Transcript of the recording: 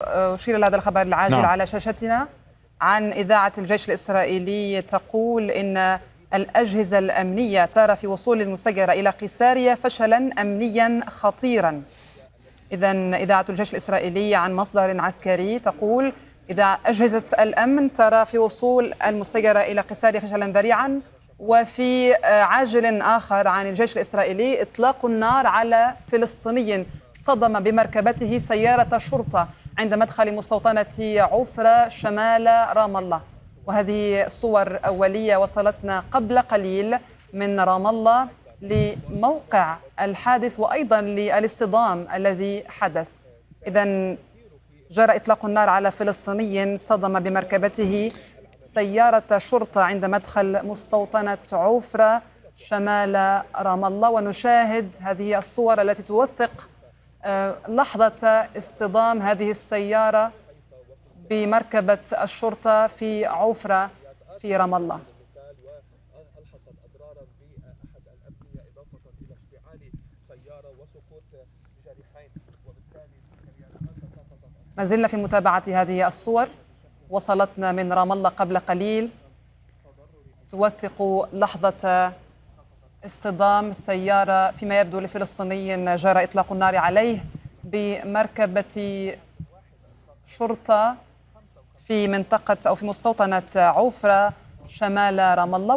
أشير إلى هذا الخبر العاجل نعم. على شاشتنا عن إذاعة الجيش الإسرائيلي تقول إن الأجهزة الأمنية ترى في وصول المسيرة إلى قيساريا فشلا أمنيا خطيرا. إذن إذاعة الجيش الإسرائيلي عن مصدر عسكري تقول إذا أجهزة الأمن ترى في وصول المسيرة إلى قيساريا فشلا ذريعا. وفي عاجل آخر عن الجيش الإسرائيلي إطلاق النار على فلسطيني صدم بمركبته سيارة شرطة عند مدخل مستوطنة عفرة شمال رام الله. وهذه صور أولية وصلتنا قبل قليل من رام الله لموقع الحادث وأيضا للاصطدام الذي حدث. إذن جرى إطلاق النار على فلسطيني صدم بمركبته سيارة شرطة عند مدخل مستوطنة عفرة شمال رام الله. ونشاهد هذه الصور التي توثق لحظة اصطدام هذه السيارة بمركبة الشرطة في عفرة في رام الله. ما زلنا في متابعة هذه الصور وصلتنا من رام الله قبل قليل توثق لحظة اصطدام سيارة فيما يبدو لفلسطيني جرى إطلاق النار عليه بمركبة شرطة في منطقة أو في مستوطنة عفرة شمال رام الله.